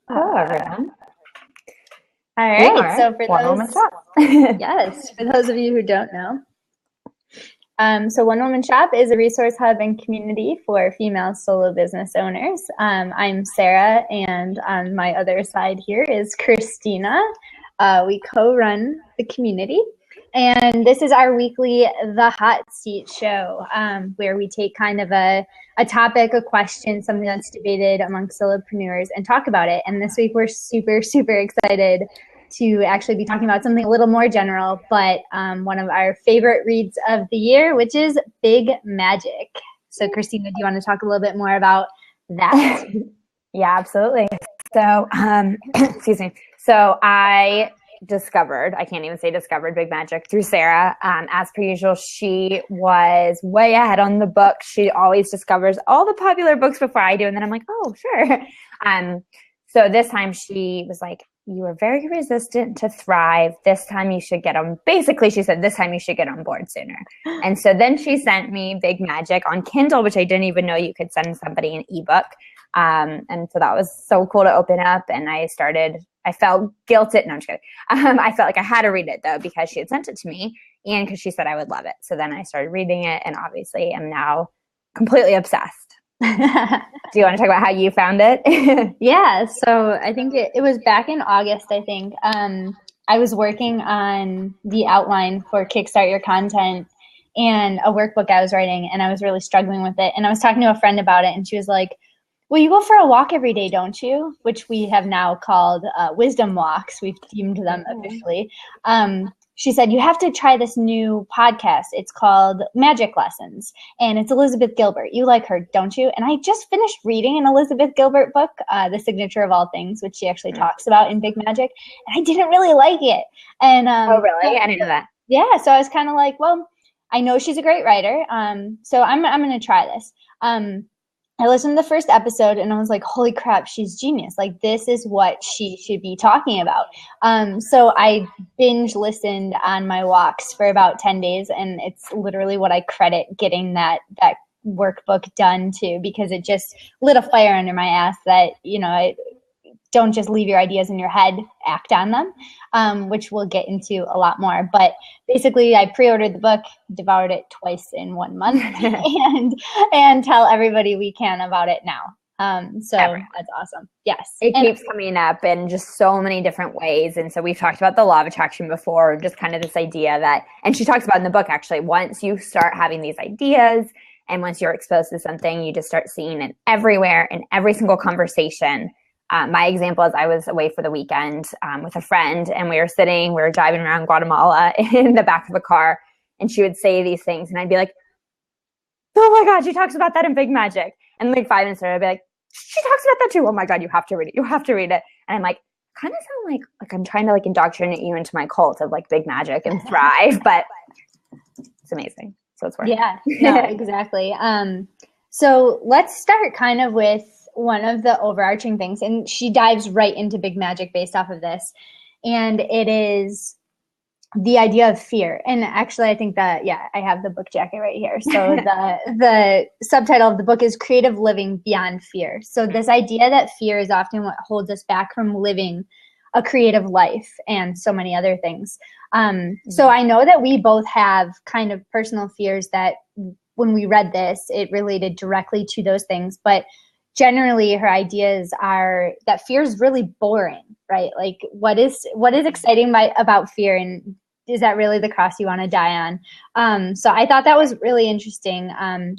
Hello, everyone. All right. Yeah, So for One those, Woman Shop. yes, for those of you who don't know, so One Woman Shop is a resource hub and community for female solo business owners. I'm Sarah, and on my other side here is Cristina. We co-run the community, and this is our weekly The Hot Seat show, where we take kind of a topic, a question, something that's debated amongst solopreneurs and talk about it. And this week we're super, super excited to actually be talking about something a little more general, but one of our favorite reads of the year, which is Big Magic. So Cristina, do you want to talk a little bit more about that? Yeah, absolutely. So, excuse me. So I can't even say discovered Big Magic through Sarah. As per usual, she was way ahead on the book. She always discovers all the popular books before I do. And then I'm like, oh, sure. So this time she was like, you were very resistant to Thrive. This time you should get on. Basically, she said, this time you should get on board sooner. And so then she sent me Big Magic on Kindle, which I didn't even know you could send somebody an ebook. And so that was so cool to open up. And I felt guilted. No, I'm just kidding. I felt like I had to read it though, because she had sent it to me and because she said I would love it. So then I started reading it and obviously am now completely obsessed. Do you want to talk about how you found it? Yeah. So I think it was back in August, I think. I was working on the outline for Kickstart Your Content and a workbook I was writing, and I was really struggling with it. And I was talking to a friend about it, and she was like, well, you go for a walk every day, don't you? Which we have now called wisdom walks. We've themed them officially. She said, you have to try this new podcast. It's called Magic Lessons, and it's Elizabeth Gilbert. You like her, don't you? And I just finished reading an Elizabeth Gilbert book, The Signature of All Things, which she actually talks about in Big Magic, and I didn't really like it. And oh, really? I didn't know that. Yeah, so I was kind of like, well, I know she's a great writer, so I'm going to try this. I listened to the first episode and I was like, holy crap, she's genius. Like, this is what she should be talking about. So I binge listened on my walks for about 10 days, and it's literally what I credit getting that workbook done to, because it just lit a fire under my ass that, don't just leave your ideas in your head, act on them, which we'll get into a lot more. But basically, I pre-ordered the book, devoured it twice in 1 month, and tell everybody we can about it now. So that's awesome. Yes. It keeps coming up in just so many different ways. And so we've talked about the law of attraction before, just kind of this idea that, and she talks about in the book, actually, once you start having these ideas and once you're exposed to something, you just start seeing it everywhere in every single conversation. My example is I was away for the weekend with a friend, and we were driving around Guatemala in the back of a car, and she would say these things, and I'd be like, oh my God, she talks about that in Big Magic. And like 5 minutes later, I'd be like, she talks about that too. Oh my God, you have to read it. You have to read it. And I'm like, kind of sound like I'm trying to like indoctrinate you into my cult of like Big Magic and Thrive, but it's amazing. So it's worth it. Yeah, no, exactly. So let's start kind of with one of the overarching things, and she dives right into Big Magic based off of this, and it is the idea of fear. And actually, I think that, I have the book jacket right here. So the subtitle of the book is Creative Living Beyond Fear. So this idea that fear is often what holds us back from living a creative life and so many other things. So I know that we both have kind of personal fears that when we read this, it related directly to those things, but generally her ideas are that fear is really boring, right? Like what is exciting about fear, and is that really the cross you want to die on? So I thought that was really interesting,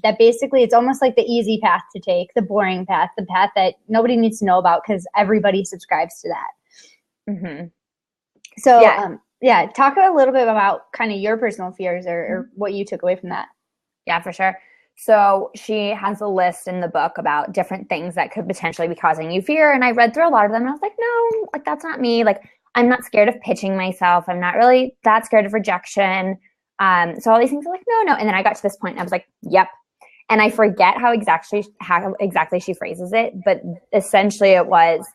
that basically it's almost like the easy path to take, the boring path, the path that nobody needs to know about because everybody subscribes to that. Mm-hmm. So talk a little bit about kind of your personal fears or what you took away from that. Yeah, for sure. So she has a list in the book about different things that could potentially be causing you fear. And I read through a lot of them and I was like, no, like that's not me. Like I'm not scared of pitching myself. I'm not really that scared of rejection. So all these things are like, no. And then I got to this point and I was like, yep. And I forget how exactly she phrases it. But essentially it was,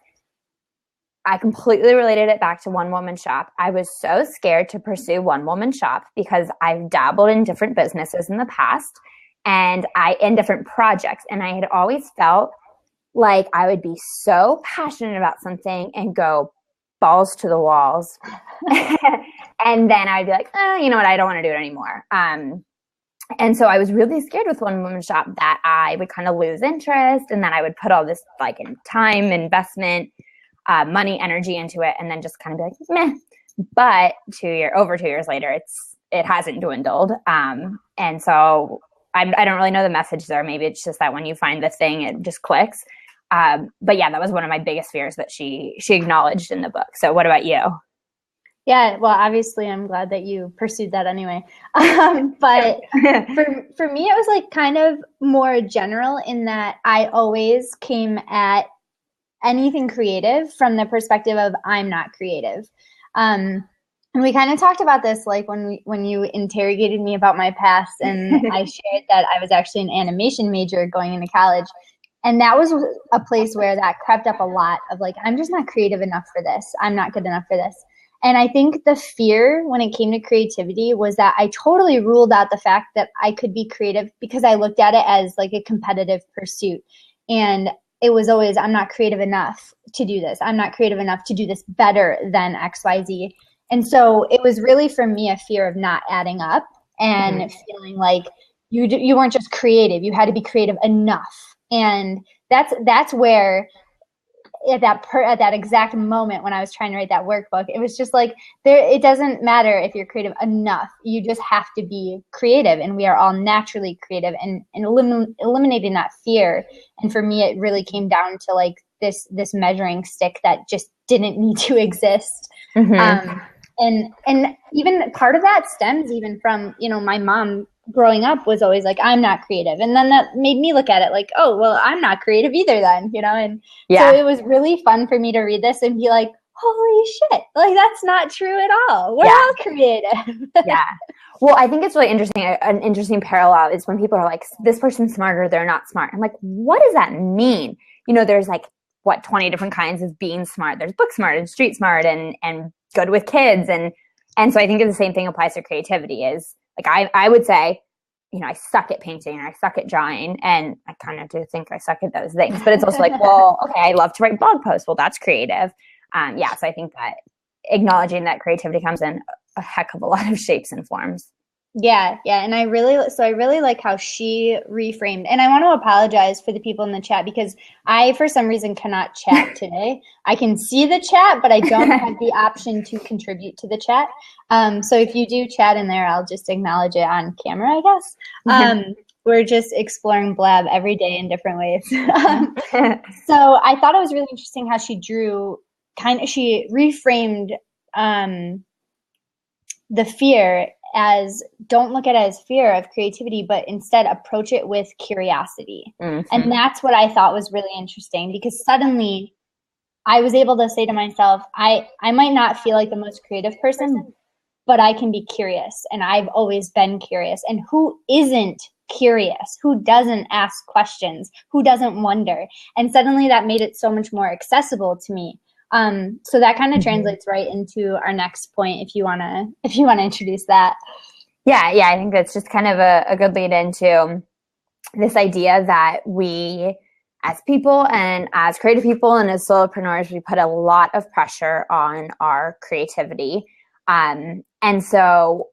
I completely related it back to One Woman Shop. I was so scared to pursue One Woman Shop because I've dabbled in different businesses in the past and in different projects. And I had always felt like I would be so passionate about something and go balls to the walls. And then I'd be like, you know what? I don't want to do it anymore. And so I was really scared with one woman shop that I would kind of lose interest, and then I would put all this like in time, investment, money, energy into it, and then just kind of be like, meh. But over 2 years later, it hasn't dwindled. And so I don't really know the message there. Maybe it's just that when you find the thing, it just clicks. But yeah, that was one of my biggest fears that she acknowledged in the book. So what about you? Yeah, well, obviously I'm glad that you pursued that anyway. But for me, it was like kind of more general in that I always came at anything creative from the perspective of I'm not creative. And we kind of talked about this like when you interrogated me about my past, and I shared that I was actually an animation major going into college. And that was a place where that crept up a lot of like, I'm just not creative enough for this. I'm not good enough for this. And I think the fear when it came to creativity was that I totally ruled out the fact that I could be creative because I looked at it as like a competitive pursuit. And it was always, I'm not creative enough to do this. I'm not creative enough to do this better than XYZ. And so it was really for me a fear of not adding up and feeling like you weren't just creative. You had to be creative enough. And that's where at that exact moment when I was trying to write that workbook, it was just like it doesn't matter if you're creative enough. You just have to be creative, and we are all naturally creative, and eliminating that fear. And for me, it really came down to like this measuring stick that just didn't need to exist. And even part of that stems even from, my mom growing up was always like, I'm not creative. And then that made me look at it like, oh, well, I'm not creative either then, and so it was really fun for me to read this and be like, holy shit, like that's not true at all. We're all creative. Yeah. Well, I think it's really interesting. An interesting parallel is when people are like, this person's smarter, they're not smart. I'm like, what does that mean? There's like, 20 different kinds of being smart. There's book smart and street smart and good with kids. And so I think the same thing applies to creativity is like, I would say, I suck at painting and I suck at drawing, and I kind of do think I suck at those things, but it's also like, well, okay, I love to write blog posts. Well, that's creative. So I think that acknowledging that creativity comes in a heck of a lot of shapes and forms. Yeah. And I really like how she reframed, and I want to apologize for the people in the chat because I, for some reason, cannot chat today. I can see the chat, but I don't have the option to contribute to the chat. So if you do chat in there, I'll just acknowledge it on camera, I guess. We're just exploring Blab every day in different ways. So I thought it was really interesting how she she reframed the fear as, don't look at it as fear of creativity, but instead approach it with curiosity. And that's what I thought was really interesting, because suddenly I was able to say to myself, I might not feel like the most creative person, but I can be curious. And I've always been curious. And who isn't curious? Who doesn't ask questions? Who doesn't wonder? And suddenly that made it so much more accessible to me. So that kind of translates right into our next point. If you wanna introduce that. Yeah. I think that's just kind of a good lead into this idea that we, as people and as creative people and as solopreneurs, we put a lot of pressure on our creativity. And so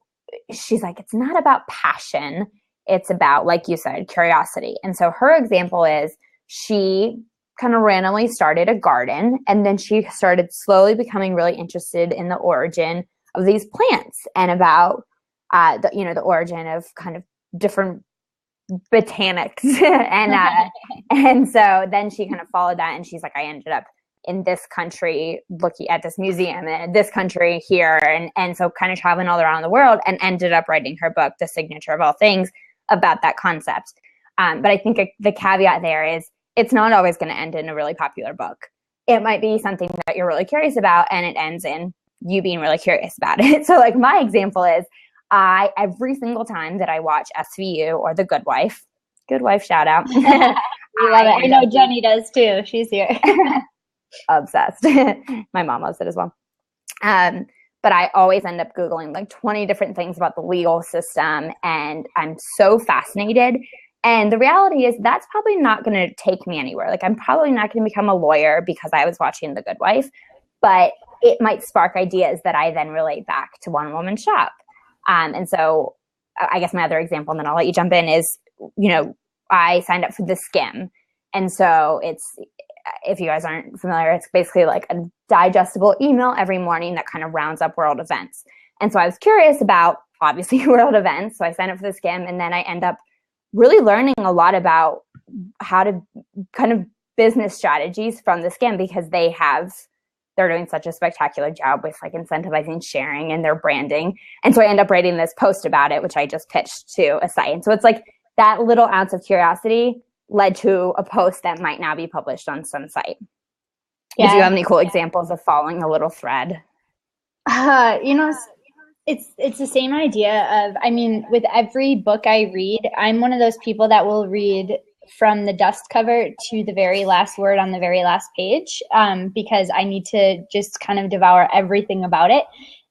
she's like, it's not about passion. It's about, like you said, curiosity. And so her example is she kind of randomly started a garden, and then she started slowly becoming really interested in the origin of these plants and about the origin of kind of different botanics and so then she kind of followed that, and she's like, I ended up in this country looking at this museum, and this country here, and so kind of traveling all around the world, and ended up writing her book, The Signature of All Things, about that concept. But I think the caveat there is, it's not always going to end in a really popular book. It might be something that you're really curious about, and it ends in you being really curious about it. So like my example is, every single time that I watch SVU or The Good Wife shout out. We love it. I know Jenny does too. She's here. Obsessed. My mom loves it as well. But I always end up Googling like 20 different things about the legal system, and I'm so fascinated. And the reality is that's probably not going to take me anywhere. Like, I'm probably not going to become a lawyer because I was watching The Good Wife, but it might spark ideas that I then relate back to One Woman Shop. And so I guess my other example, and then I'll let you jump in, is, I signed up for the Skim. And so it's, if you guys aren't familiar, it's basically like a digestible email every morning that kind of rounds up world events. And so I was curious about, obviously, world events. So I signed up for the Skim, and then I end up really learning a lot about how to kind of business strategies from the Skim, because they're doing such a spectacular job with like incentivizing sharing and their branding. And so I end up writing this post about it, which I just pitched to a site. And so it's like that little ounce of curiosity led to a post that might now be published on some site. Yeah. Do you have any cool examples of following a little thread? It's the same idea of, with every book I read, I'm one of those people that will read from the dust cover to the very last word on the very last page, because I need to just kind of devour everything about it.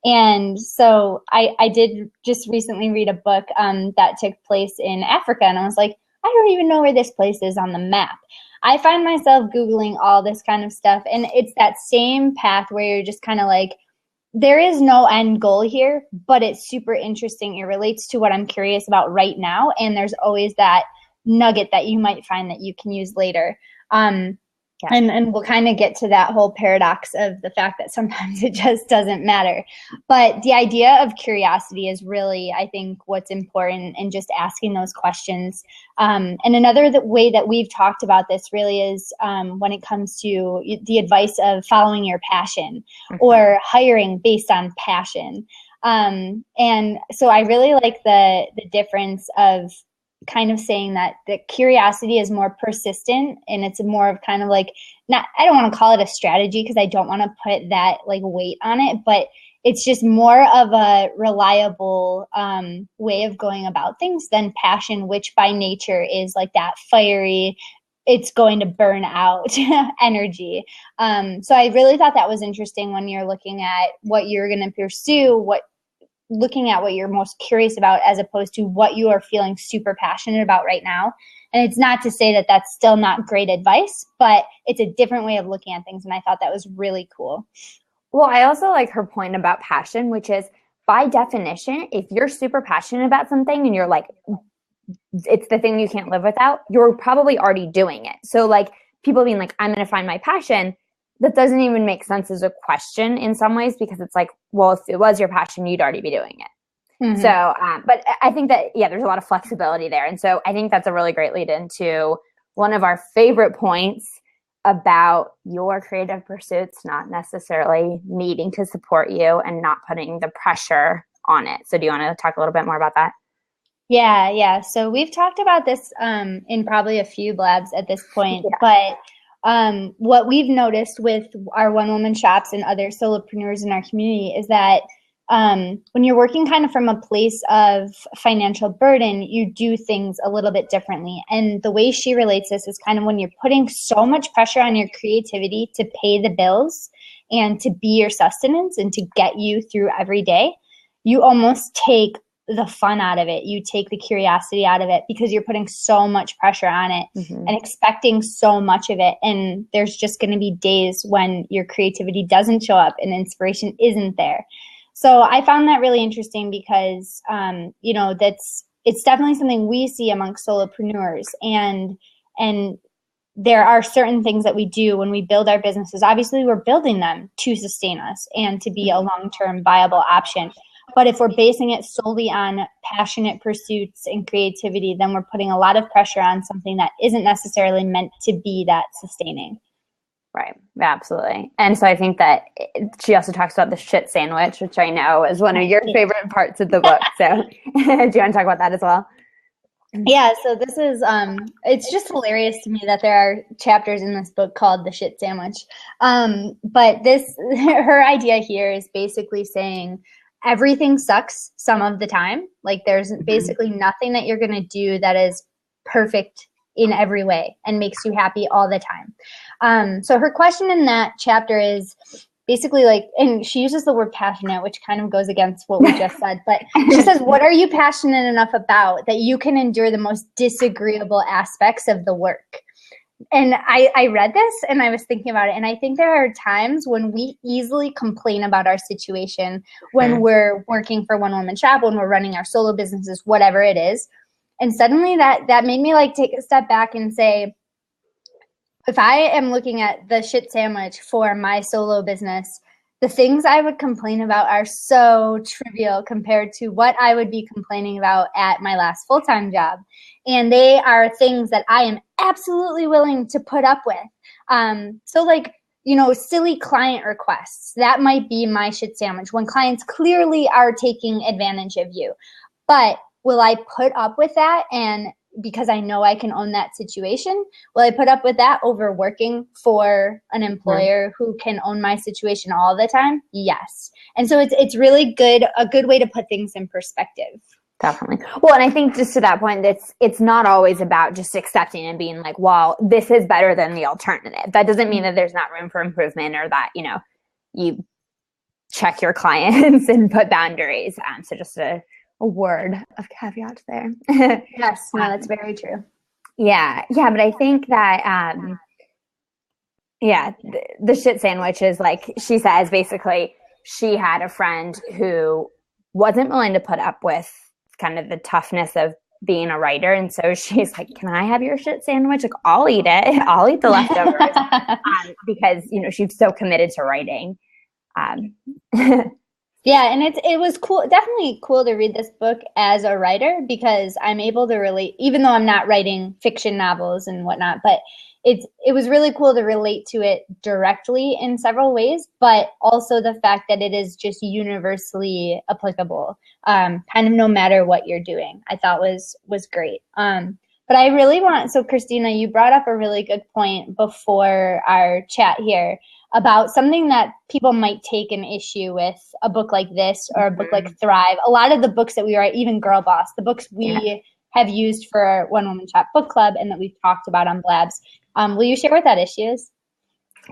And so I did just recently read a book that took place in Africa, and I was like, I don't even know where this place is on the map. I find myself Googling all this kind of stuff, and it's that same path where you're just kind of like, there is no end goal here, but it's super interesting. It relates to what I'm curious about right now, and there's always that nugget that you might find that you can use later. And we'll kind of get to that whole paradox of the fact that sometimes it just doesn't matter. But the idea of curiosity is really, I think, what's important, and just asking those questions. And another way that we've talked about this really is when it comes to the advice of following your passion, or hiring based on passion. And so I really like the difference of kind of saying that the curiosity is more persistent, and it's more of kind of like, I don't want to call it a strategy, because I don't want to put that like weight on it, but it's just more of a reliable way of going about things than passion, which by nature is like that fiery, it's going to burn out energy. So I really thought that was interesting when you're looking at what you're going to pursue, looking at what you're most curious about, as opposed to what you are feeling super passionate about right now. And it's not to say that that's still not great advice, but it's a different way of looking at things. And I thought that was really cool. Well, I also like her point about passion, which is, by definition, if you're super passionate about something and you're like, it's the thing you can't live without, you're probably already doing it. So like, people being like, I'm going to find my passion, that doesn't even make sense as a question in some ways, because it's like, well, if it was your passion, you'd already be doing it. Mm-hmm. So, but I think that, there's a lot of flexibility there. And so I think that's a really great lead into one of our favorite points about your creative pursuits not necessarily needing to support you and not putting the pressure on it. So do you want to talk a little bit more about that? Yeah. So we've talked about this in probably a few blabs at this point, but what we've noticed with our one-woman shops and other solopreneurs in our community is that when you're working kind of from a place of financial burden, you do things a little bit differently. And the way she relates this is kind of when you're putting so much pressure on your creativity to pay the bills and to be your sustenance and to get you through every day, you almost take the fun out of it. You take the curiosity out of it, because you're putting so much pressure on it and expecting so much of it. And there's just going to be days when your creativity doesn't show up and inspiration isn't there. So I found that really interesting, because, it's definitely something we see amongst solopreneurs, and there are certain things that we do when we build our businesses. Obviously, we're building them to sustain us and to be a long-term viable option. But if we're basing it solely on passionate pursuits and creativity, then we're putting a lot of pressure on something that isn't necessarily meant to be that sustaining. Right. Yeah, absolutely. And so I think that she also talks about the shit sandwich, which I know is one of your favorite parts of the book. So do you want to talk about that as well? Yeah, so this is, it's just hilarious to me that there are chapters in this book called The Shit Sandwich. But her idea here is basically saying, everything sucks some of the time. Like, there's basically nothing that you're going to do that is perfect in every way and makes you happy all the time. So her question in that chapter is basically like, and she uses the word passionate, which kind of goes against what we just said, but she says, what are you passionate enough about that you can endure the most disagreeable aspects of the work? And I read this and I was thinking about it. And I think there are times when we easily complain about our situation when we're working for One Woman Shop, when we're running our solo businesses, whatever it is. And suddenly that made me like take a step back and say, if I am looking at the shit sandwich for my solo business, the things I would complain about are so trivial compared to what I would be complaining about at my last full-time job. And they are things that I am absolutely willing to put up with. So like, you know, silly client requests, that might be my shit sandwich when clients clearly are taking advantage of you. But will I put up with that? And because I know I can own that situation, will I put up with that over working for an employer who can own my situation all the time? Yes. And so it's really a good way to put things in perspective. Definitely. Well, and I think just to that point, it's not always about just accepting and being like, well, this is better than the alternative. That doesn't mean that there's not room for improvement or that, you know, you check your clients and put boundaries. So just a word of caveat there. Yes, no, that's very true. Yeah. But I think that, the shit sandwich is like, she says, basically, she had a friend who wasn't willing to put up with kind of the toughness of being a writer. And so she's like, can I have your shit sandwich? Like, I'll eat it. I'll eat the leftovers because, you know, she's so committed to writing. Yeah, and it was cool, definitely cool to read this book as a writer because I'm able to relate, even though I'm not writing fiction novels and whatnot, but it was really cool to relate to it directly in several ways, but also the fact that it is just universally applicable, kind of no matter what you're doing, I thought was great. But I really so Cristina, you brought up a really good point before our chat here about something that people might take an issue with a book like this or a book like Thrive. A lot of the books that we write, even Girl Boss, the books we have used for our One Woman Shop book club and that we've talked about on Blabs. Will you share what that issue is?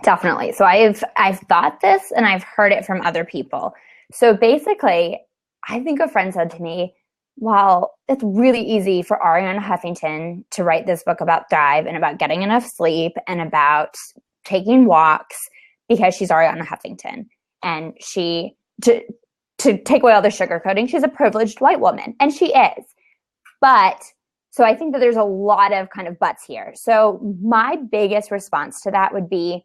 Definitely. So I've thought this and I've heard it from other people. So basically, I think a friend said to me, well, it's really easy for Ariana Huffington to write this book about Thrive and about getting enough sleep and about taking walks because she's Ariana Huffington. And to take away all the sugarcoating, she's a privileged white woman. And she is. But so I think that there's a lot of kind of buts here. So my biggest response to that would be,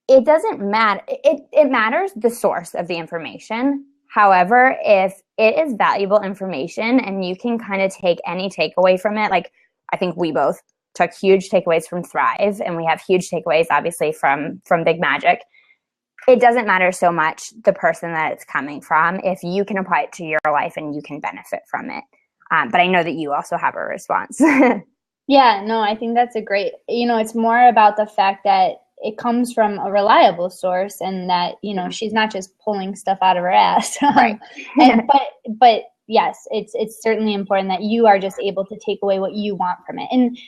it doesn't matter. It matters the source of the information. However, if it is valuable information and you can kind of take any takeaway from it, like I think we both took huge takeaways from Thrive and we have huge takeaways obviously from Big Magic. It doesn't matter so much the person that it's coming from if you can apply it to your life and you can benefit from it. But I know that you also have a response. Yeah, no, I think that's a great, it's more about the fact that it comes from a reliable source and that, she's not just pulling stuff out of her ass. Right. But yes, it's certainly important that you are just able to take away what you want from it. And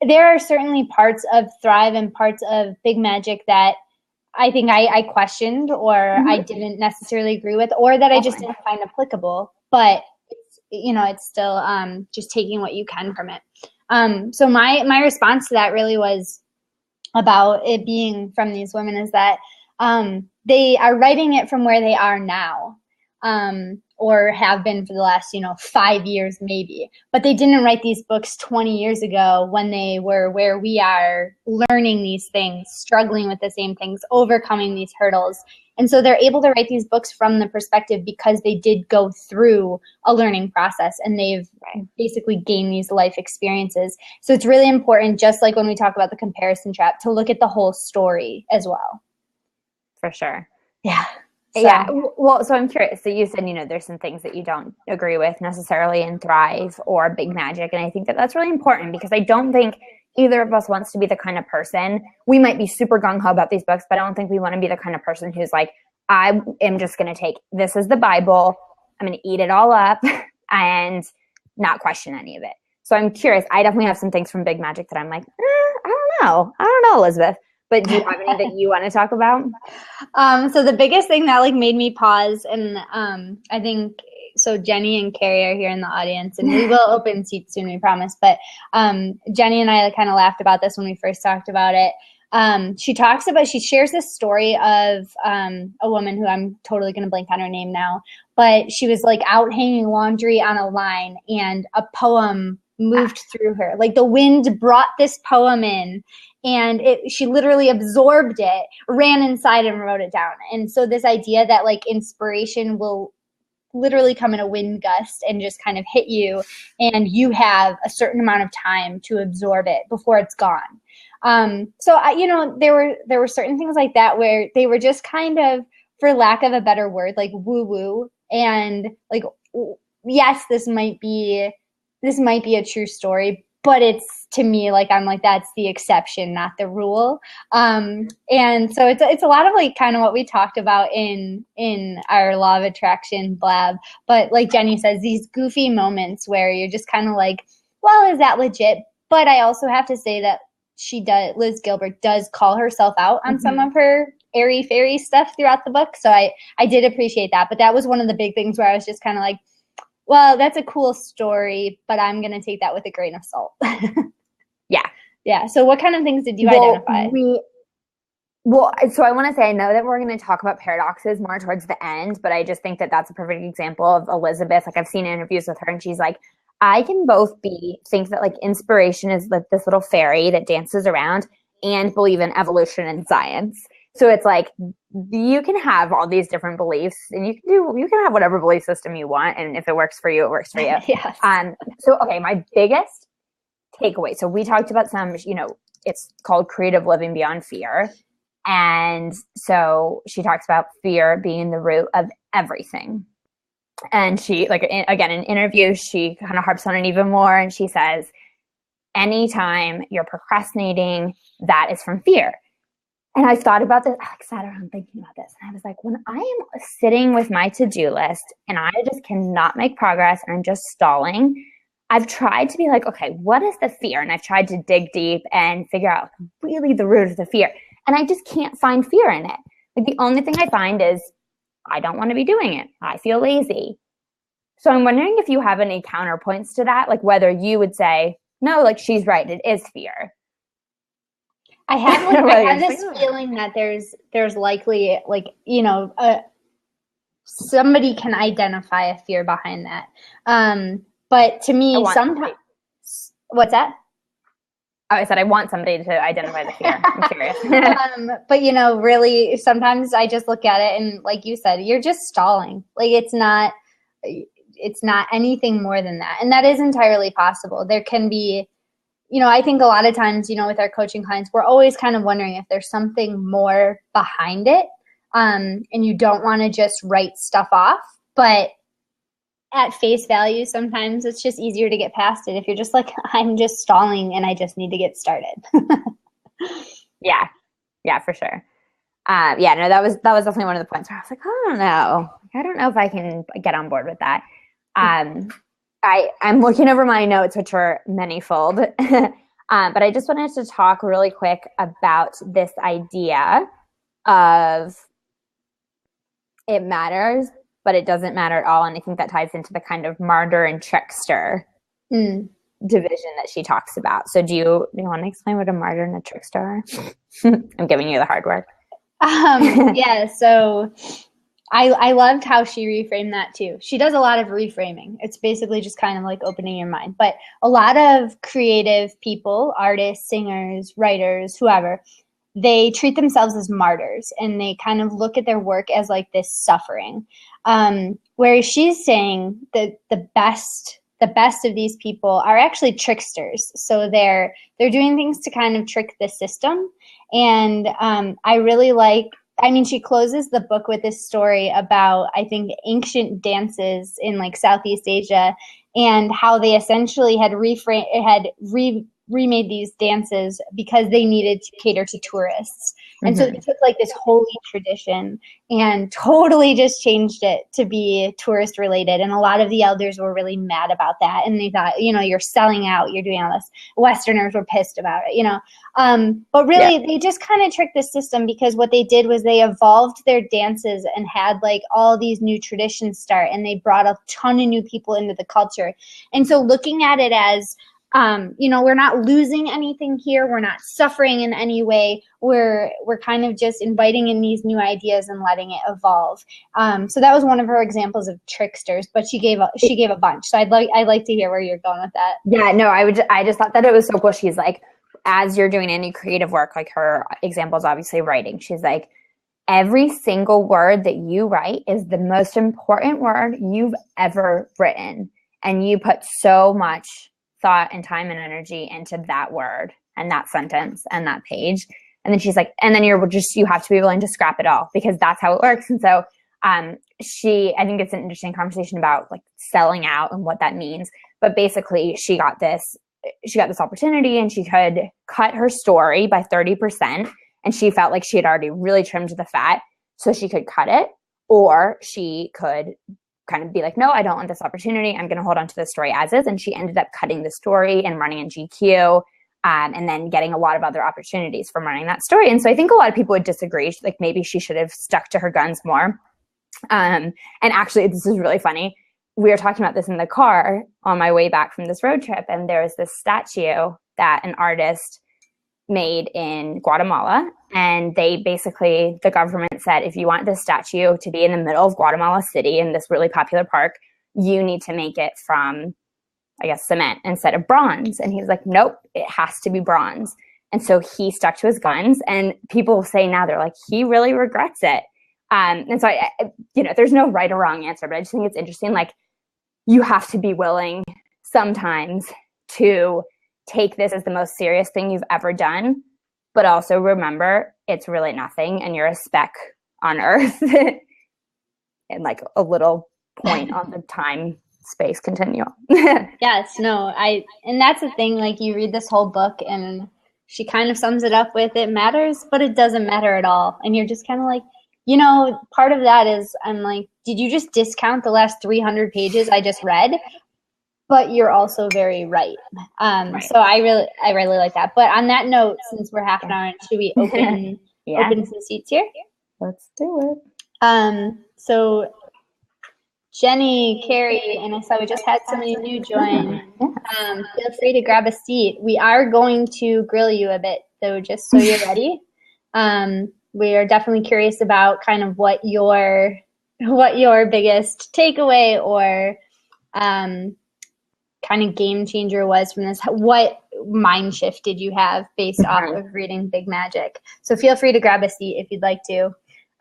there are certainly parts of Thrive and parts of Big Magic that I think I questioned or I didn't necessarily agree with, or that I just didn't find applicable, but it's still just taking what you can from it. So my response to that really was about it being from these women is that they are writing it from where they are now, or have been for the last 5 years maybe, but they didn't write these books 20 years ago when they were where we are, learning these things, struggling with the same things, overcoming these hurdles. And so they're able to write these books from the perspective because they did go through a learning process and they've basically gained these life experiences. So it's really important, just like when we talk about the comparison trap, to look at the whole story as well. For sure. Yeah. So. Yeah. Well, so I'm curious. So you said, there's some things that you don't agree with necessarily in Thrive or Big Magic. And I think that that's really important because I don't think either of us wants to be the kind of person, we might be super gung-ho about these books, but I don't think we want to be the kind of person who's like, I am just going to take, this is the Bible, I'm going to eat it all up and not question any of it. So I'm curious. I definitely have some things from Big Magic that I'm like, I don't know, Elizabeth. But do you have any that you want to talk about? So the biggest thing that like made me pause, and I think so Jenny and Carey are here in the audience, and we will open seats soon, we promise. But Jenny and I kind of laughed about this when we first talked about it. She shares this story of a woman who I'm totally going to blank on her name now, but she was like out hanging laundry on a line and a poem moved through her. Like the wind brought this poem in and she literally absorbed it, ran inside and wrote it down. And so this idea that like inspiration will literally come in a wind gust and just kind of hit you, and you have a certain amount of time to absorb it before it's gone. So there were certain things like that where they were just kind of, for lack of a better word, like woo woo, and like, yes, this might be a true story, but it's, to me, like, I'm like, that's the exception, not the rule. And so it's a lot of like kind of what we talked about in our law of attraction blab. But like Jenny says, these goofy moments where you're just kind of like, well, is that legit? But I also have to say that Liz Gilbert does call herself out on some of her airy fairy stuff throughout the book. So I did appreciate that. But that was one of the big things where I was just kind of like, well, that's a cool story, but I'm going to take that with a grain of salt. Yeah. So what kind of things did you identify? So I want to say, I know that we're going to talk about paradoxes more towards the end, but I just think that that's a perfect example of Elizabeth. Like I've seen interviews with her and she's like, I can both think that like inspiration is like this little fairy that dances around and believe in evolution and science. So it's like, you can have all these different beliefs and you can have whatever belief system you want. And if it works for you, it works for you. Yes. So, okay, my biggest takeaway. So we talked about some, it's called creative living beyond fear. And so she talks about fear being the root of everything. And she, like, again, in interviews, she kind of harps on it even more. And she says, anytime you're procrastinating, that is from fear. And I thought about this, I sat around thinking about this. And I was like, when I am sitting with my to-do list and I just cannot make progress and I'm just stalling, I've tried to be like, okay, what is the fear? And I've tried to dig deep and figure out really the root of the fear. And I just can't find fear in it. Like the only thing I find is I don't want to be doing it. I feel lazy. So I'm wondering if you have any counterpoints to that, like whether you would say, no, like she's right, it is fear. I have this feeling that there's likely like, somebody can identify a fear behind that. But to me, sometimes, what's that? Oh, I said I want somebody to identify the fear. I'm curious. But really, sometimes I just look at it and, like you said, you're just stalling. Like it's not anything more than that, and that is entirely possible. There can be, I think a lot of times, with our coaching clients, we're always kind of wondering if there's something more behind it, and you don't want to just write stuff off, but at face value, sometimes it's just easier to get past it if you're just like, I'm just stalling and I just need to get started. Yeah, for sure. That was definitely one of the points where I was like, I don't know if I can get on board with that. I'm looking over my notes, which were manyfold, but I just wanted to talk really quick about this idea of it matters, but it doesn't matter at all. And I think that ties into the kind of martyr and trickster division that she talks about. So do you want to explain what a martyr and a trickster are? I'm giving you the hard work. Yeah, so I loved how she reframed that too. She does a lot of reframing. It's basically just kind of like opening your mind. But a lot of creative people, artists, singers, writers, whoever, they treat themselves as martyrs and they kind of look at their work as like this suffering. Whereas she's saying that the best of these people are actually tricksters. So they're doing things to kind of trick the system. And she closes the book with this story about, I think, ancient dances in like Southeast Asia and how they essentially had remade these dances because they needed to cater to tourists. And so they took like this holy tradition and totally just changed it to be tourist related. And a lot of the elders were really mad about that. And they thought, you're selling out, you're doing all this. Westerners were pissed about it, But really, they just kind of tricked the system, because what they did was they evolved their dances and had like all these new traditions start, and they brought a ton of new people into the culture. And so looking at it as, we're not losing anything here. We're not suffering in any way. We're kind of just inviting in these new ideas and letting it evolve. So that was one of her examples of Tricksters, but she gave a bunch. So I'd like to hear where you're going with that. Yeah, no, I just thought that it was so cool. She's like, as you're doing any creative work, like her example is obviously writing. She's like, every single word that you write is the most important word you've ever written. And you put so much thought and time and energy into that word and that sentence and that page. And then she's like, and then you have to be willing to scrap it all, because that's how it works. And so I think it's an interesting conversation about like selling out and what that means. But basically she got this opportunity, and she could cut her story by 30%. And she felt like she had already really trimmed the fat, so she could cut it, or she could kind of be like, no, I don't want this opportunity. I'm going to hold on to the story as is. And she ended up cutting the story and running in GQ, and then getting a lot of other opportunities from running that story. And so I think a lot of people would disagree. Like maybe she should have stuck to her guns more. And actually, this is really funny. We were talking about this in the car on my way back from this road trip. And there was this statue that an artist made in Guatemala. And the government said, if you want this statue to be in the middle of Guatemala City in this really popular park, you need to make it from, I guess, cement instead of bronze. And he was like, nope, it has to be bronze. And so he stuck to his guns. And people say now, they're like, he really regrets it. And so, there's no right or wrong answer, but I just think it's interesting. Like, you have to be willing sometimes to take this as the most serious thing you've ever done, but also remember it's really nothing, and you're a speck on Earth and like a little point on the time space continuum. Yes, no, and that's the thing, like you read this whole book and she kind of sums it up with, it matters, but it doesn't matter at all. And you're just kind of like, part of that is, I'm like, did you just discount the last 300 pages I just read? But you're also very right. Right. So I really like that. But on that note, since we're half an hour in, should we open some seats here? Let's do it. So Jenny, Carey, and I saw we just had somebody new join. Feel free to grab a seat. We are going to grill you a bit, though, just so you're ready. We are definitely curious about kind of what your biggest takeaway or kind of game changer was from this. What mind shift did you have based off of reading Big Magic? So feel free to grab a seat if you'd like to.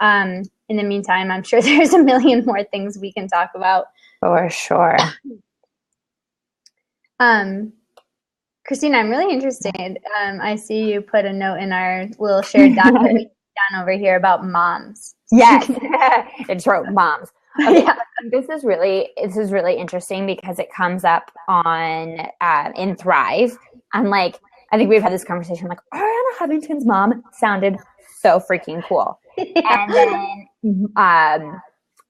In the meantime, I'm sure there's a million more things we can talk about. For sure. Christina, I'm really interested. I see you put a note in our little shared doc that we down over here about moms. Yes, it just wrote moms. Okay. Yeah. This is really interesting because it comes up on in Thrive. I'm like, I think we've had this conversation. I'm like, Ariana Huffington's mom sounded so freaking cool. Yeah. And then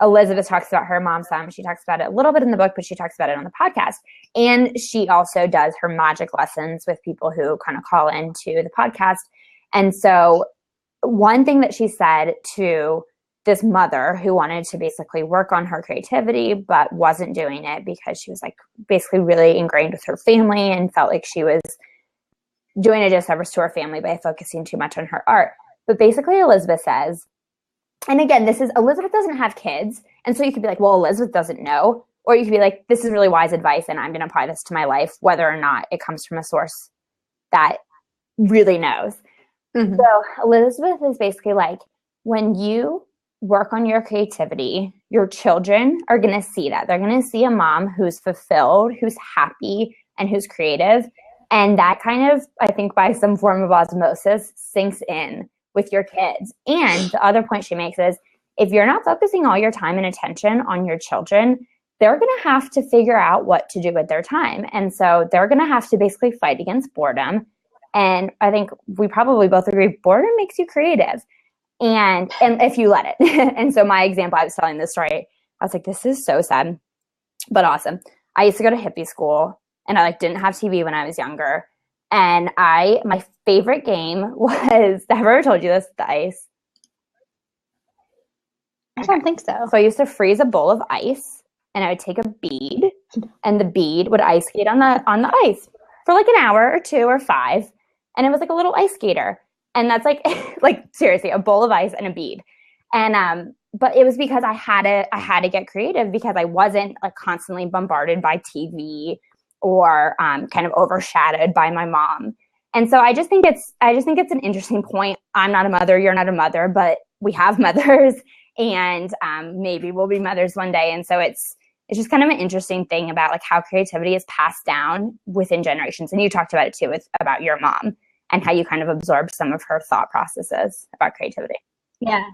Elizabeth talks about her mom some. She talks about it a little bit in the book, but she talks about it on the podcast. And she also does her magic lessons with people who kind of call into the podcast. And so one thing that she said to this mother who wanted to basically work on her creativity, but wasn't doing it because she was like basically really ingrained with her family and felt like she was doing a disservice to her family by focusing too much on her art. But basically Elizabeth says, and again, Elizabeth doesn't have kids. And so you could be like, well, Elizabeth doesn't know. Or you could be like, this is really wise advice and I'm going to apply this to my life, whether or not it comes from a source that really knows. Mm-hmm. So Elizabeth is basically like, when you work on your creativity, your children are going to see that. They're going to see a mom who's fulfilled, who's happy, and who's creative. And that kind of, I think by some form of osmosis, sinks in with your kids. And the other point she makes is, if you're not focusing all your time and attention on your children, they're going to have to figure out what to do with their time. And so they're going to have to basically fight against boredom. And I think we probably both agree boredom makes you creative. And if you let it. And so my example, I was telling this story, I was like, this is so sad, but awesome. I used to go to hippie school, and I didn't have TV when I was younger. And my favorite game was, have I ever told you this, the ice? I don't think so. So I used to freeze a bowl of ice, and I would take a bead, and the bead would ice skate on the ice for an hour or 2 or 5. And it was like a little ice skater. And that's like seriously, a bowl of ice and a bead. And, but it was because I had to get creative, because I wasn't constantly bombarded by TV or kind of overshadowed by my mom. And so I just think it's an interesting point. I'm not a mother, you're not a mother, but we have mothers, and maybe we'll be mothers one day. And so it's just kind of an interesting thing about how creativity is passed down within generations. And you talked about it too, about your mom and how you kind of absorbed some of her thought processes about creativity. Yeah,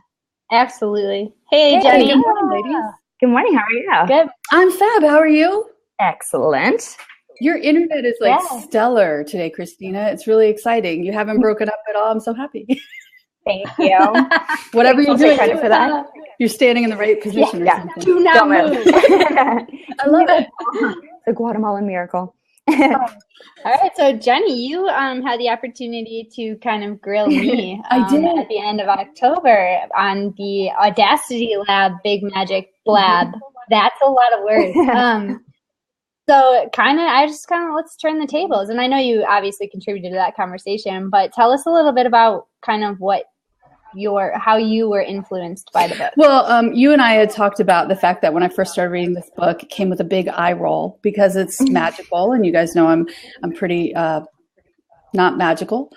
absolutely. Hey, Jenny. Good morning, ladies. Good morning. How are you? Good. I'm fab. How are you? Excellent. Your internet is stellar today, Cristina. It's really exciting. You haven't broken up at all. I'm so happy. Thank you. Whatever you're doing, credit for that. You're standing in the right position. Yeah. Or something. Do not move. I love it. The Guatemalan miracle. All right, so Jenny, you had the opportunity to kind of grill me I did. at the end of October on the Audacity Lab Big Magic Blab. That's a lot of words. So let's turn the tables. And I know you obviously contributed to that conversation, but tell us a little bit about kind of how you were influenced by the book. Well, you and I had talked about the fact that when I first started reading this book, it came with a big eye roll because it's magical, and you guys know I'm pretty not magical.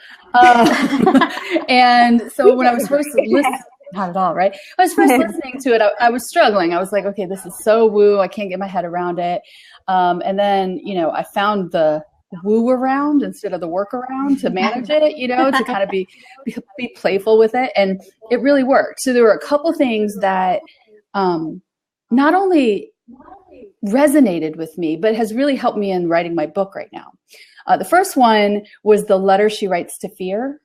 And so when I was first listening, not at all, right? I was first listening to it, I was struggling. I was like, okay, this is so woo. I can't get my head around it. And then, I found the woo around instead of the work around to manage it, to kind of be playful with it. And it really worked. So there were a couple things that not only resonated with me, but has really helped me in writing my book right now. The first one was the letter she writes to fear.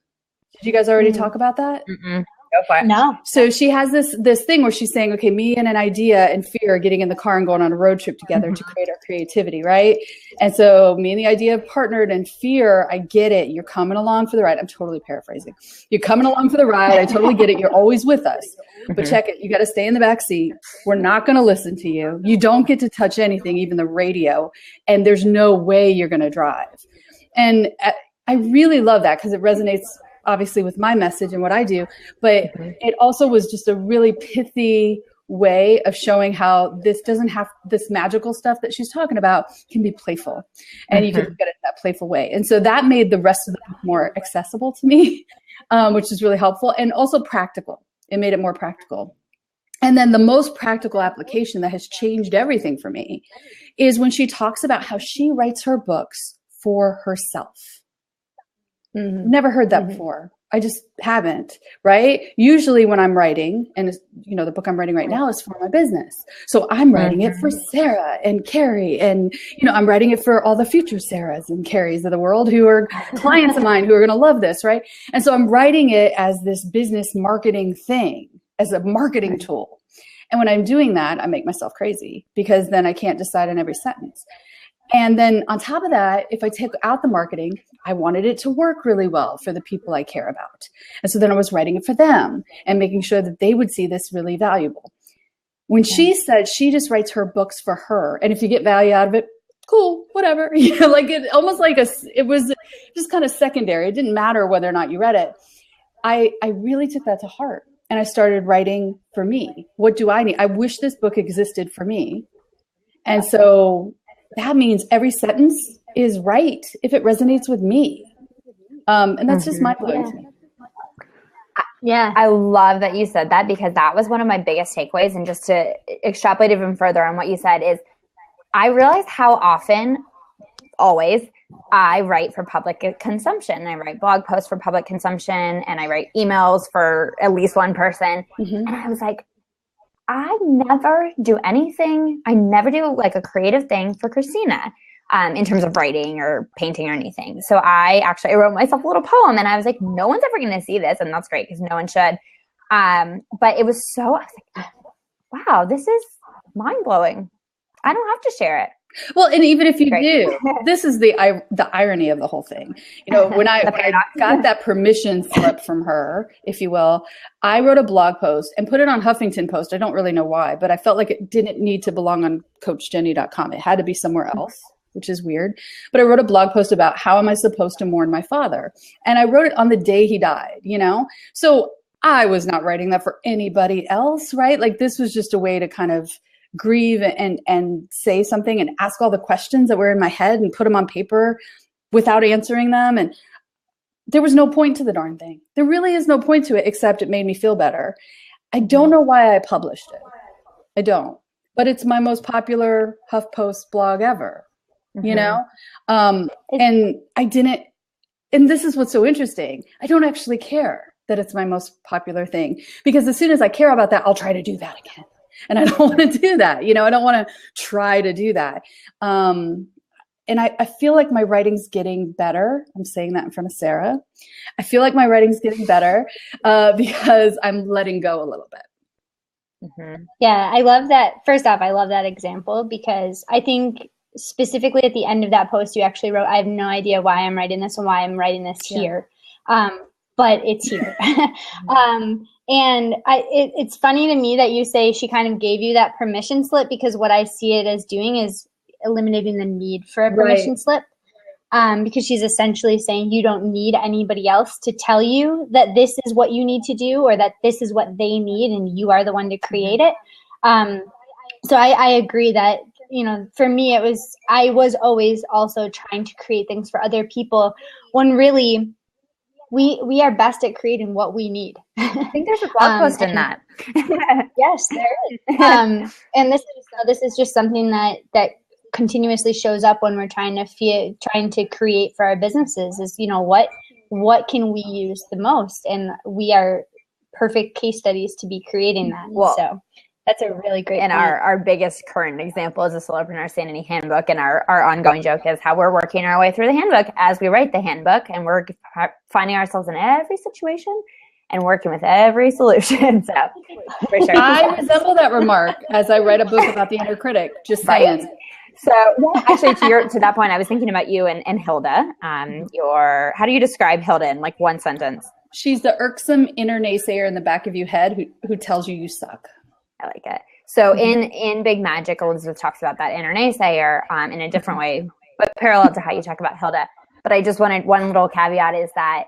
Did you guys already talk about that? Mm-mm. Go for it. No. So she has this thing where she's saying, okay, me and an idea and fear are getting in the car and going on a road trip together to create our creativity, right? And so me and the idea have partnered, and fear, I get it. You're coming along for the ride. I'm totally paraphrasing. You're coming along for the ride. I totally get it. You're always with us. But check it. You got to stay in the back seat. We're not going to listen to you. You don't get to touch anything, even the radio. And there's no way you're going to drive. And I really love that because it resonates obviously with my message and what I do, but it also was just a really pithy way of showing how this doesn't have this magical stuff that she's talking about can be playful, and you can look at it that playful way. And so that made the rest of the book more accessible to me, which is really helpful, and also practical. It made it more practical. And then the most practical application that has changed everything for me is when she talks about how she writes her books for herself. Never heard that before. I just haven't, right? Usually when I'm writing, and the book I'm writing right now is for my business. So I'm writing it for Sarah and Carey, and, I'm writing it for all the future Sarahs and Careys of the world who are clients of mine who are going to love this, right? And so I'm writing it as this business marketing thing, as a marketing tool. And when I'm doing that, I make myself crazy because then I can't decide on every sentence. And then on top of that, if I take out the marketing, I wanted it to work really well for the people I care about. And so then I was writing it for them and making sure that they would see this really valuable. When she said she just writes her books for her, and if you get value out of it, cool, whatever. It almost like it was just kind of secondary. It didn't matter whether or not you read it. I really took that to heart, and I started writing for me. What do I need? I wish this book existed for me. And so that means every sentence is right if it resonates with me. And that's just mind-blowing to me. Yeah. I love that you said that, because that was one of my biggest takeaways. And just to extrapolate even further on what you said is, I realized how often, always, I write for public consumption. I write blog posts for public consumption, and I write emails for at least one person. And I was like, I never do anything. I never do like a creative thing for Cristina in terms of writing or painting or anything. So I wrote myself a little poem, and I was like, no one's ever going to see this. And that's great because no one should. But it was I was like, wow, this is mind blowing. I don't have to share it. Well, and even if you do, this is the irony of the whole thing. You know, when I got that permission slip from her, if you will, I wrote a blog post and put it on Huffington Post. I don't really know why, but I felt like it didn't need to belong on CoachJenny.com. It had to be somewhere else, which is weird. But I wrote a blog post about how am I supposed to mourn my father? And I wrote it on the day he died, you know? So I was not writing that for anybody else, right? Like this was just a way to kind of grieve and say something and ask all the questions that were in my head and put them on paper without answering them. And there was no point to the darn thing. There really is no point to it, except it made me feel better. I don't know why I published it. I don't, but it's my most popular HuffPost blog ever, you know? And I didn't, and this is what's so interesting. I don't actually care that it's my most popular thing, because as soon as I care about that, I'll try to do that again. And I don't want to do that. You know, I don't want to try to do that. And I feel like my writing's getting better. I'm saying that in front of Sarah. I feel like my writing's getting better because I'm letting go a little bit. Yeah, I love that. First off, I love that example because I think specifically at the end of that post, you actually wrote, I have no idea why I'm writing this and why I'm writing this here. But it's here. And it's funny to me that you say she kind of gave you that permission slip, because what I see it as doing is eliminating the need for a permission slip. Because she's essentially saying you don't need anybody else to tell you that this is what you need to do or that this is what they need and you are the one to create it. So I agree that, you know, for me, I was always also trying to create things for other people when really we are best at creating what we need. I think there's a blog post in that. Yes, there is. And this is just something that continuously shows up when we're trying to create for our businesses is, you know, what can we use the most? And we are perfect case studies to be creating that. Well, so that's a really great and point. our biggest current example is the Solopreneur Sanity Handbook, and our ongoing joke is how we're working our way through the handbook as we write the handbook, and we're finding ourselves in every situation and working with every solution. So for sure. I resemble that remark as I write a book about the inner critic, just saying. Right. So actually to that point, I was thinking about you and Hilda. How do you describe Hilda in like one sentence? She's the irksome inner naysayer in the back of your head who tells you suck. I like it. So in Big Magic, Elizabeth talks about that inner naysayer in a different way, but parallel to how you talk about Hilda. But I just wanted one little caveat is that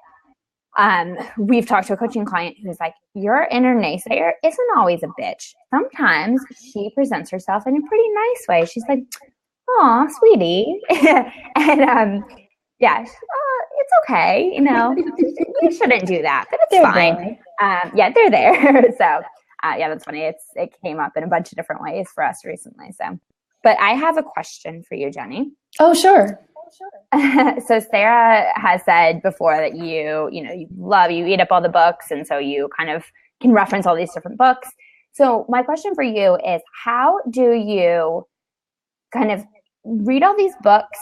we've talked to a coaching client who's like, your inner naysayer isn't always a bitch. Sometimes she presents herself in a pretty nice way. She's like, "Aw, sweetie," and it's okay. You know, you shouldn't do that, but it's fine. They're there. So. That's funny. It came up in a bunch of different ways for us recently. So, but I have a question for you, Jenny. Oh, sure. So Sarah has said before that you eat up all the books, and so you kind of can reference all these different books. So my question for you is, how do you kind of read all these books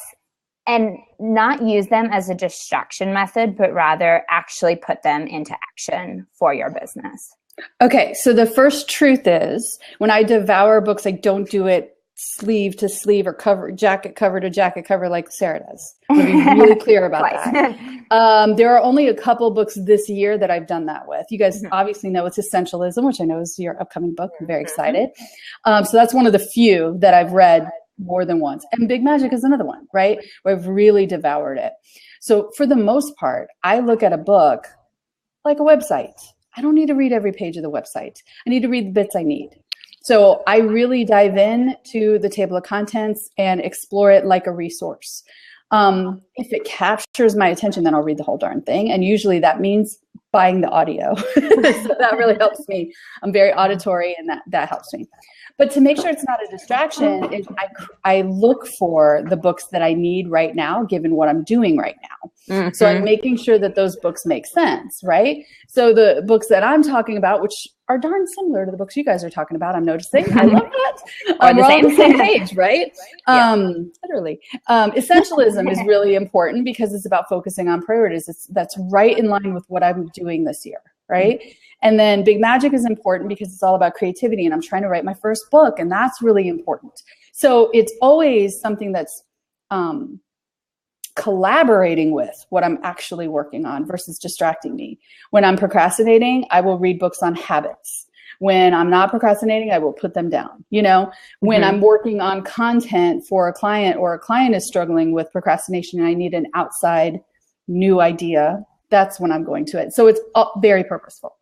and not use them as a distraction method, but rather actually put them into action for your business? Okay, so the first truth is when I devour books, I don't do it sleeve to sleeve or jacket cover to jacket cover like Sarah does. I'll be really clear about that. There are only a couple books this year that I've done that with. You guys obviously know it's Essentialism, which I know is your upcoming book. I'm very excited. So that's one of the few that I've read more than once. And Big Magic is another one, right? Where I've really devoured it. So for the most part, I look at a book like a website. I don't need to read every page of the website. I need to read the bits I need. So I really dive in to the table of contents and explore it like a resource. If it captures my attention, then I'll read the whole darn thing. And usually that means buying the audio. So that really helps me. I'm very auditory, and that helps me. But to make sure it's not a distraction, I look for the books that I need right now, given what I'm doing right now. So I'm making sure that those books make sense, right? So the books that I'm talking about, which are darn similar to the books you guys are talking about. I'm noticing. I love that. Or We're all on the same page, right? Literally. Essentialism is really important because it's about focusing on priorities. That's right in line with what I'm doing this year, right? And then Big Magic is important because it's all about creativity, and I'm trying to write my first book, and that's really important. So it's always something that's collaborating with what I'm actually working on versus distracting me. When I'm procrastinating, I will read books on habits. When I'm not procrastinating, I will put them down. You know, when I'm working on content for a client, or a client is struggling with procrastination and I need an outside new idea, that's when I'm going to it. So it's very purposeful.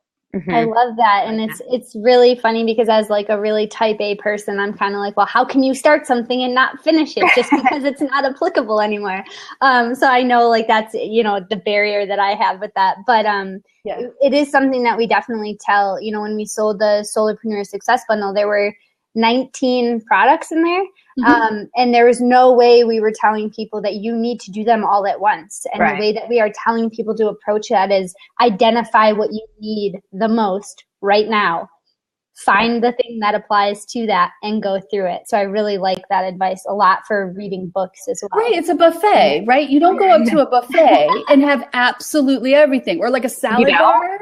I love that. And it's really funny because as like a really type A person, I'm kind of like, well, how can you start something and not finish it just because it's not applicable anymore? So I know like that's, you know, the barrier that I have with that. But it is something that we definitely tell, you know, when we sold the Solopreneur Success Bundle, there were 19 products in there. And there was no way we were telling people that you need to do them all at once. And the way that we are telling people to approach that is identify what you need the most right now. Find the thing that applies to that and go through it. So I really like that advice a lot for reading books as well. Right. It's a buffet, right? You don't go up to a buffet and have absolutely everything, or like a salad bar.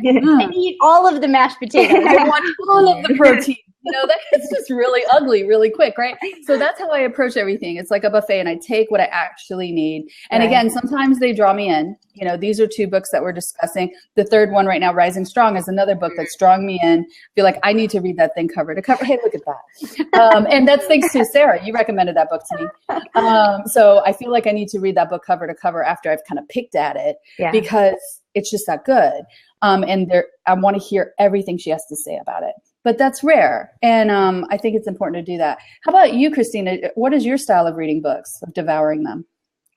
And eat all of the mashed potatoes. I want all of the protein. You know, that's just really ugly, really quick, right? So that's how I approach everything. It's like a buffet, and I take what I actually need. And again, sometimes they draw me in. You know, these are 2 books that we're discussing. The third one right now, Rising Strong, is another book that's drawing me in. I feel like I need to read that thing cover to cover. Hey, look at that. And that's thanks to Sarah. You recommended that book to me. So I feel like I need to read that book cover to cover after I've kind of picked at it because it's just that good. And I want to hear everything she has to say about it. But that's rare. And I think it's important to do that. How about you, Cristina? What is your style of reading books, of devouring them?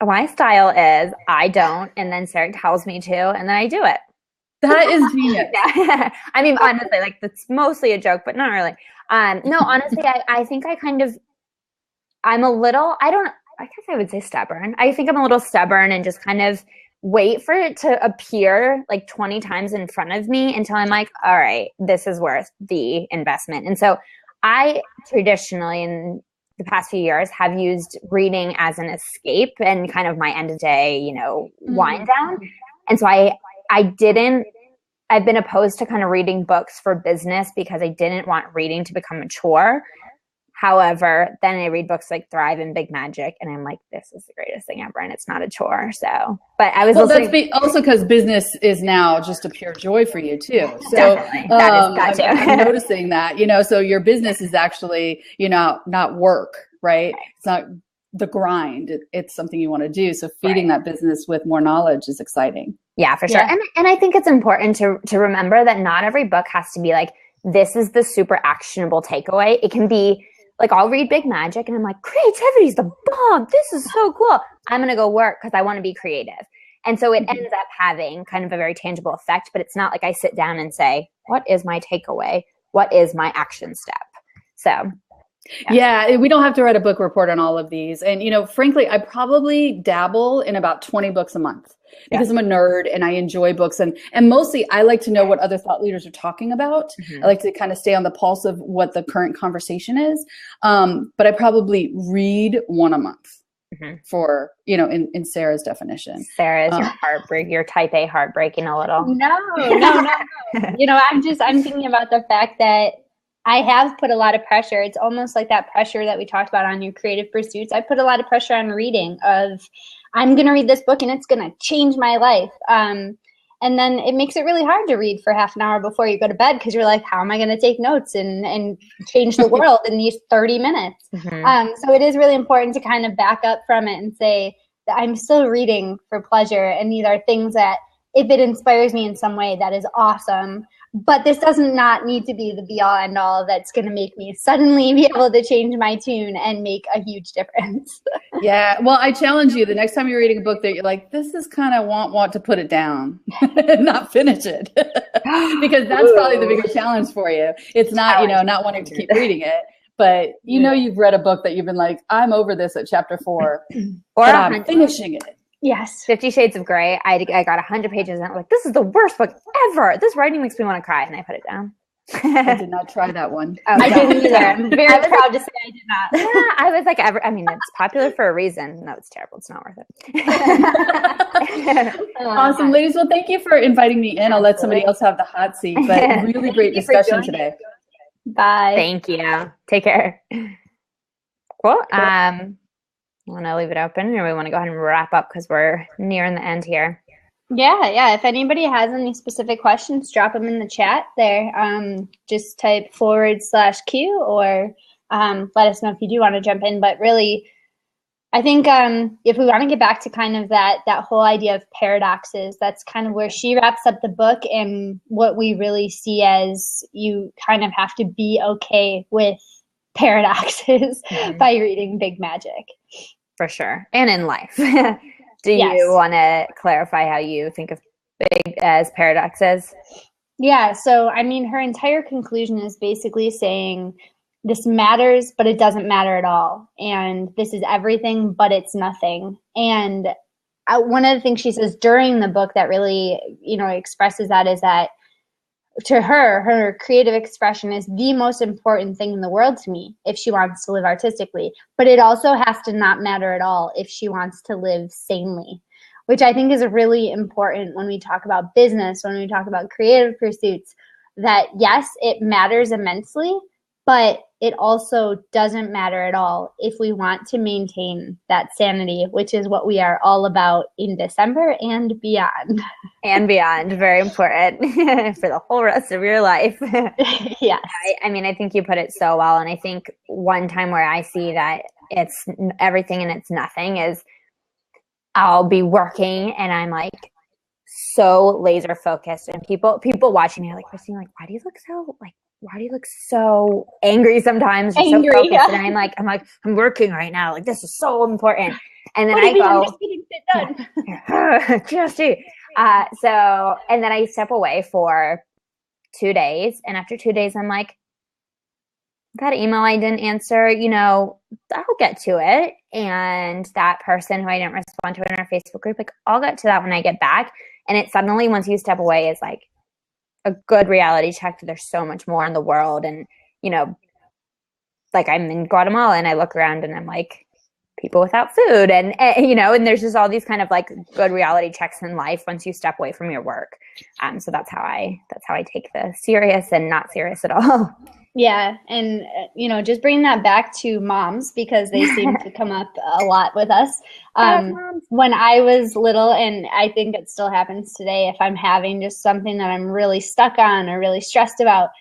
My style is I don't, and then Sarah tells me to, and then I do it. That is genius. I mean, honestly, like that's mostly a joke, but not really. No, honestly, I think I'm a little, I guess I would say stubborn. I think I'm a little stubborn and just kind of wait for it to appear like 20 times in front of me until I'm like, all right, this is worth the investment. And so I traditionally in the past few years have used reading as an escape and kind of my end of day, you know, wind down. And so I've been opposed to kind of reading books for business because I didn't want reading to become a chore. However, then I read books like Thrive and Big Magic, and I'm like, this is the greatest thing ever, and it's not a chore. So, but I was that's also because business is now just a pure joy for you too. So I'm noticing that, you know, so your business is actually, you know, not work, right? It's not the grind. It's something you want to do. So feeding that business with more knowledge is exciting. Yeah, for sure. And I think it's important to remember that not every book has to be like, this is the super actionable takeaway. It can be like, I'll read Big Magic and I'm like, creativity is the bomb. This is so cool. I'm going to go work because I want to be creative. And so it ends up having kind of a very tangible effect, but it's not like I sit down and say, what is my takeaway? What is my action step? So yeah, we don't have to write a book report on all of these. And, you know, frankly, I probably dabble in about 20 books a month because I'm a nerd and I enjoy books. And mostly I like to know what other thought leaders are talking about. I like to kind of stay on the pulse of what the current conversation is. But I probably read one a month for, you know, in Sarah's definition. Sarah's your type A heartbreaking a little. No. You know, I'm thinking about the fact that I have put a lot of pressure. It's almost like that pressure that we talked about on your creative pursuits. I put a lot of pressure on reading of, I'm going to read this book and it's going to change my life. And then it makes it really hard to read for half an hour before you go to bed because you're like, how am I going to take notes and change the world in these 30 minutes? So it is really important to kind of back up from it and say that I'm still reading for pleasure. And these are things that if it inspires me in some way, that is awesome. But this doesn't not need to be the be all end all that's going to make me suddenly be able to change my tune and make a huge difference. Yeah. Well, I challenge you the next time you're reading a book that you're like, this is kind of want to put it down and not finish it because that's probably the bigger challenge for you. It's not, you know, not wanting to keep reading it, but you know, you've read a book that you've been like, I'm over this at chapter 4 or I'm finishing it. Yes. 50 Shades of Grey. I got 100 pages and I'm like, this is the worst book ever. This writing makes me want to cry. And I put it down. I did not try that one. Oh, I didn't either. I'm very proud to say I did not. Yeah, I was like, I mean, it's popular for a reason. No, it's terrible. It's not worth it. Awesome, ladies. Well, thank you for inviting me in. I'll let somebody else have the hot seat, but really great discussion today. Bye. Thank you. Take care. Cool. Want to leave it open, or we want to go ahead and wrap up because we're nearing the end here? Yeah. If anybody has any specific questions, drop them in the chat there. Just type /Q or let us know if you do want to jump in. But really, I think if we want to get back to kind of that whole idea of paradoxes, that's kind of where she wraps up the book, and what we really see as you kind of have to be okay with paradoxes by reading Big Magic. For sure. And in life. Do you want to clarify how you think of big as paradoxes? Yeah. So, I mean, her entire conclusion is basically saying this matters, but it doesn't matter at all. And this is everything, but it's nothing. And one of the things she says during the book that really, expresses that is that to her creative expression is the most important thing in the world to me if she wants to live artistically. But it also has to not matter at all if she wants to live sanely, which I think is really important when we talk about business, when we talk about creative pursuits, that yes, it matters immensely, but it also doesn't matter at all if we want to maintain that sanity, which is what we are all about in December and beyond. And beyond. Very important for the whole rest of your life. Yes. I mean, I think you put it so well. And I think one time where I see that it's everything and it's nothing is I'll be working and I'm like so laser focused, and people watching me are like, Christine, like, why do you look so angry sometimes? Or so focused? Yeah. And I'm like, I'm working right now. Like, this is so important. And then I go, Justy. So, and then I step away for 2 days. And after 2 days, I'm like, that email I didn't answer, I'll get to it. And that person who I didn't respond to in our Facebook group, like, I'll get to that when I get back. And it suddenly, once you step away, is like a good reality check that there's so much more in the world. And, like, I'm in Guatemala and I look around and I'm like, people without food, and and there's just all these kind of like good reality checks in life once you step away from your work. So that's how I take the serious and not serious at all. Yeah. And, just bringing that back to moms, because they seem to come up a lot with us. When I was little, and I think it still happens today, if I'm having just something that I'm really stuck on or really stressed about,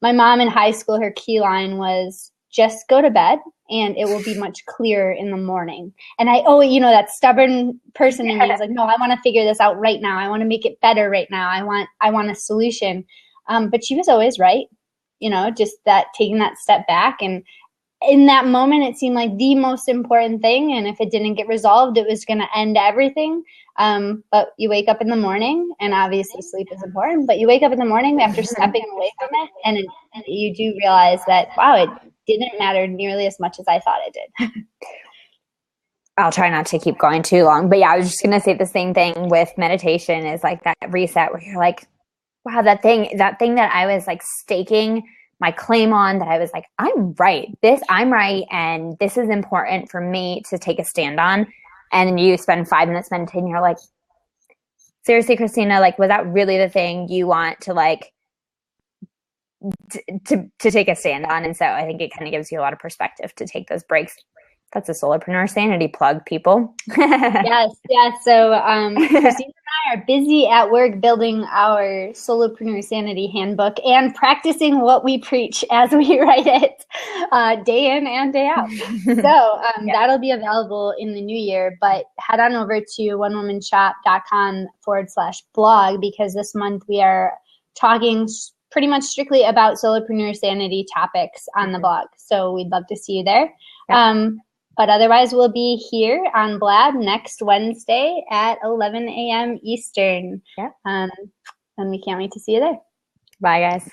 my mom in high school, her key line was just go to bed and it will be much clearer in the morning. And that stubborn person in me is like, no, I want to figure this out right now. I want to make it better right now. I want a solution. But she was always right. Just that taking that step back. And in that moment, it seemed like the most important thing. And if it didn't get resolved, it was going to end everything. But you wake up in the morning, and obviously sleep is important, but you wake up in the morning after stepping away from it, and you do realize that, wow, it didn't matter nearly as much as I thought it did. I'll try not to keep going too long, but yeah, I was just going to say the same thing with meditation is like that reset where you're like, wow, that thing that I was like staking my claim on, that I was like, I'm right, and this is important for me to take a stand on. And you spend 5 minutes meditating, you're like, seriously, Christina, like, was that really the thing you want to like to take a stand on? And so I think it kind of gives you a lot of perspective to take those breaks. That's a solopreneur sanity plug, people. Yes. So Christina and I are busy at work building our solopreneur sanity handbook and practicing what we preach as we write it day in and day out. So that'll be available in the new year, but head on over to onewomanshop.com/blog, because this month we are talking pretty much strictly about solopreneur sanity topics on the blog. So we'd love to see you there. But otherwise, we'll be here on Blab next Wednesday at 11 a.m. Eastern. And we can't wait to see you there. Bye, guys.